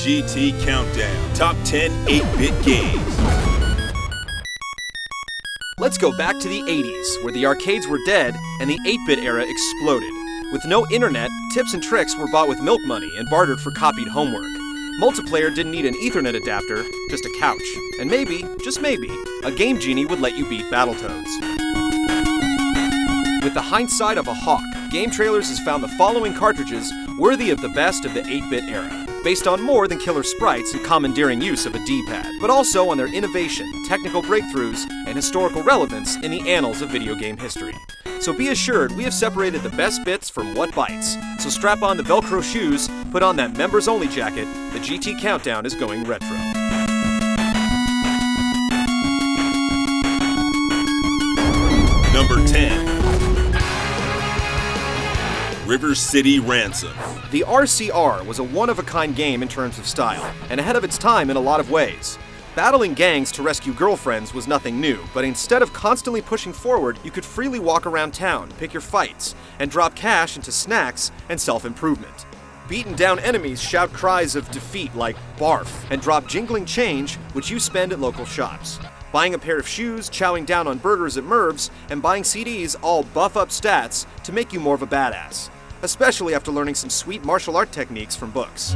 GT Countdown, Top 10 8-Bit Games. Let's go back to the 80s, where the arcades were dead and the 8-bit era exploded. With no internet, tips and tricks were bought with milk money and bartered for copied homework. Multiplayer didn't need an Ethernet adapter, just a couch. And maybe, just maybe, a Game Genie would let you beat Battletoads. With the hindsight of a hawk, Game Trailers has found the following cartridges worthy of the best of the 8-bit era, based on more than killer sprites and commandeering use of a D-pad, but also on their innovation, technical breakthroughs, and historical relevance in the annals of video game history. So be assured, we have separated the best bits from what bites. So strap on the Velcro shoes, put on that members-only jacket, the GT Countdown is going retro. Number 10. River City Ransom. The RCR was a one-of-a-kind game in terms of style, and ahead of its time in a lot of ways. Battling gangs to rescue girlfriends was nothing new, but instead of constantly pushing forward, you could freely walk around town, pick your fights, and drop cash into snacks and self-improvement. Beaten down enemies shout cries of defeat like barf, and drop jingling change, which you spend at local shops. Buying a pair of shoes, chowing down on burgers at Merv's, and buying CDs all buff up stats to make you more of a badass, especially after learning some sweet martial art techniques from books.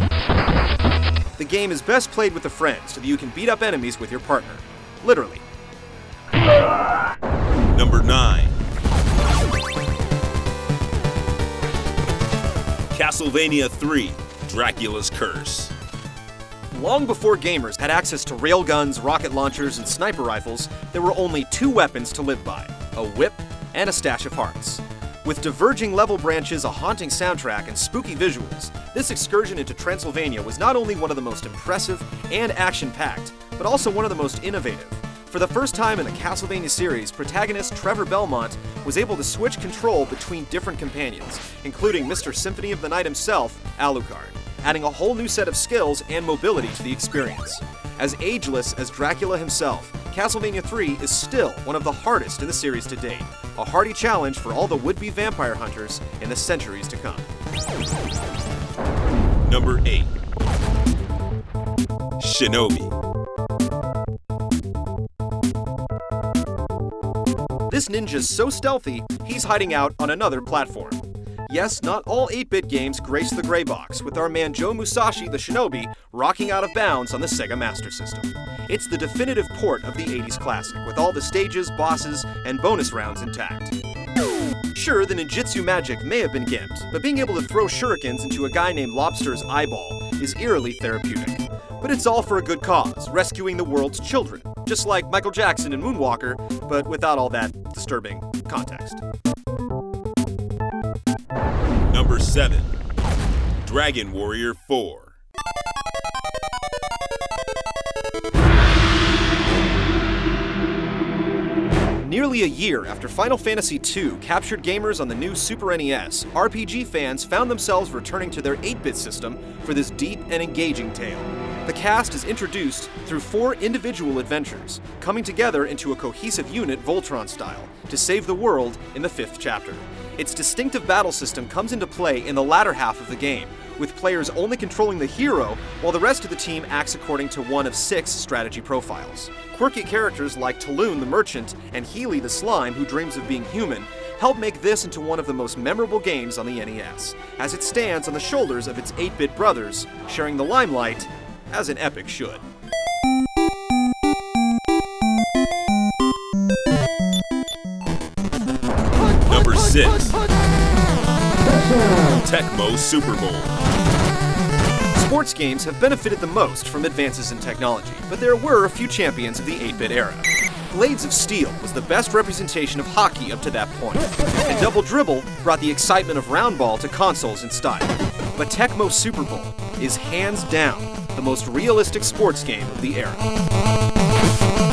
The game is best played with a friend so that you can beat up enemies with your partner. Literally. Number 9. Castlevania 3, Dracula's Curse. Long before gamers had access to railguns, rocket launchers, and sniper rifles, there were only two weapons to live by: a whip and a stash of hearts. With diverging level branches, a haunting soundtrack, and spooky visuals, this excursion into Transylvania was not only one of the most impressive and action-packed, but also one of the most innovative. For the first time in the Castlevania series, protagonist Trevor Belmont was able to switch control between different companions, including Mr. Symphony of the Night himself, Alucard, adding a whole new set of skills and mobility to the experience. As ageless as Dracula himself, Castlevania 3 is still one of the hardest in the series to date, a hearty challenge for all the would-be vampire hunters in the centuries to come. Number 8. Shinobi. This ninja's so stealthy, he's hiding out on another platform. Yes, not all 8-bit games grace the gray box, with our man Joe Musashi the Shinobi rocking out of bounds on the Sega Master System. It's the definitive port of the 80s classic, with all the stages, bosses, and bonus rounds intact. Sure, the ninjutsu magic may have been gimped, but being able to throw shurikens into a guy named Lobster's eyeball is eerily therapeutic. But it's all for a good cause, rescuing the world's children, just like Michael Jackson in Moonwalker, but without all that disturbing context. Number 7. Dragon Warrior 4. Nearly a year after Final Fantasy II captured gamers on the new Super NES, RPG fans found themselves returning to their 8-bit system for this deep and engaging tale. The cast is introduced through 4 individual adventures, coming together into a cohesive unit Voltron style to save the world in the 5th chapter. Its distinctive battle system comes into play in the latter half of the game, with players only controlling the hero while the rest of the team acts according to one of 6 strategy profiles. Quirky characters like Taloon the Merchant and Healy the Slime who dreams of being human help make this into one of the most memorable games on the NES, as it stands on the shoulders of its 8-bit brothers, sharing the limelight as an epic should. Number 6. Tecmo Super Bowl. Sports games have benefited the most from advances in technology, but there were a few champions of the 8-bit era. Blades of Steel was the best representation of hockey up to that point, and Double Dribble brought the excitement of round ball to consoles in style. But Tecmo Super Bowl is hands down the most realistic sports game of the era.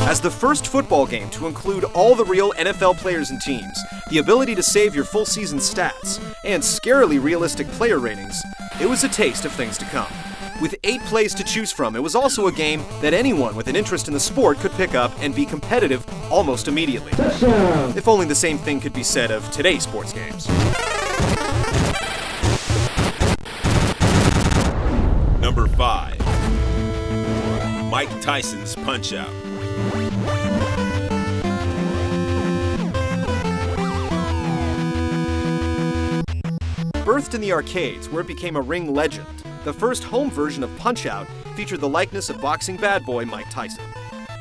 As the first football game to include all the real NFL players and teams, the ability to save your full season stats, and scarily realistic player ratings, it was a taste of things to come. With 8 plays to choose from, it was also a game that anyone with an interest in the sport could pick up and be competitive almost immediately. If only the same thing could be said of today's sports games. Number 5. Mike Tyson's Punch-Out! Birthed in the arcades, where it became a ring legend, the first home version of Punch-Out featured the likeness of boxing bad boy Mike Tyson.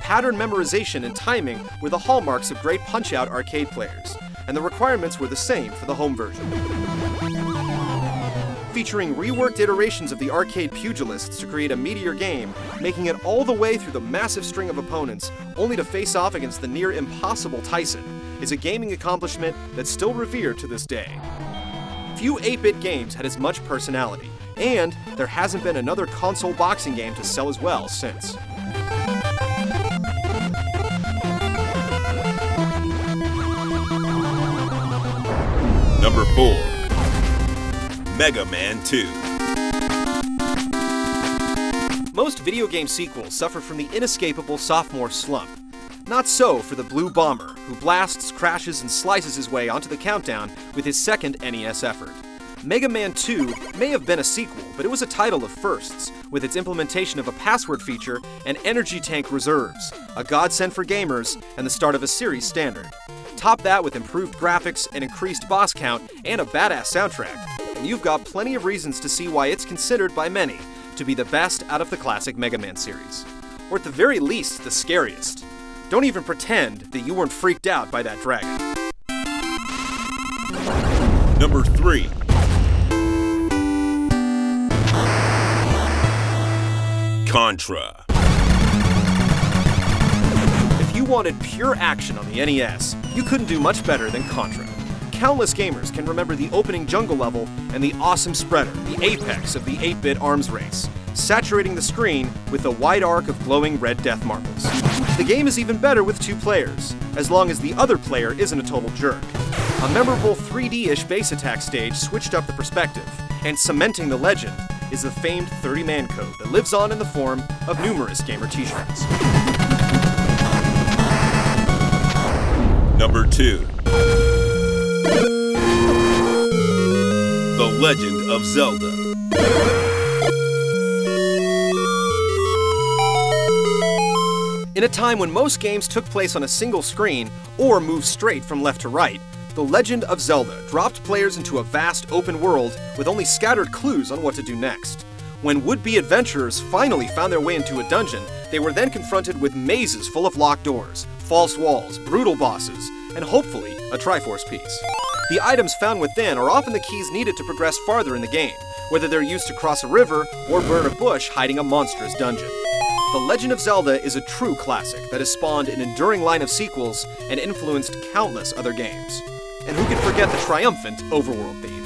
Pattern memorization and timing were the hallmarks of great Punch-Out arcade players, and the requirements were the same for the home version. Featuring reworked iterations of the arcade pugilists to create a meatier game, making it all the way through the massive string of opponents, only to face off against the near impossible Tyson, is a gaming accomplishment that's still revered to this day. Few 8-bit games had as much personality, and there hasn't been another console boxing game to sell as well since. Number 4. Mega Man 2. Most video game sequels suffer from the inescapable sophomore slump. Not so for the Blue Bomber, who blasts, crashes, and slices his way onto the countdown with his second NES effort. Mega Man 2 may have been a sequel, but it was a title of firsts, with its implementation of a password feature and energy tank reserves, a godsend for gamers, and the start of a series standard. Top that with improved graphics, an increased boss count, and a badass soundtrack, and you've got plenty of reasons to see why it's considered by many to be the best out of the classic Mega Man series. Or at the very least, the scariest. Don't even pretend that you weren't freaked out by that dragon. Number 3. Contra. If you wanted pure action on the NES, you couldn't do much better than Contra. Countless gamers can remember the opening jungle level and the awesome spreader, the apex of the 8-bit arms race, saturating the screen with the wide arc of glowing red death marbles. The game is even better with 2 players, as long as the other player isn't a total jerk. A memorable 3D-ish base attack stage switched up the perspective, and cementing the legend is the famed 30-man code that lives on in the form of numerous gamer t-shirts. Number 2. The Legend of Zelda. In a time when most games took place on a single screen or moved straight from left to right, The Legend of Zelda dropped players into a vast open world with only scattered clues on what to do next. When would-be adventurers finally found their way into a dungeon, they were then confronted with mazes full of locked doors, false walls, brutal bosses, and hopefully a Triforce piece. The items found within are often the keys needed to progress farther in the game, whether they're used to cross a river or burn a bush hiding a monstrous dungeon. The Legend of Zelda is a true classic that has spawned an enduring line of sequels and influenced countless other games. And who can forget the triumphant overworld theme?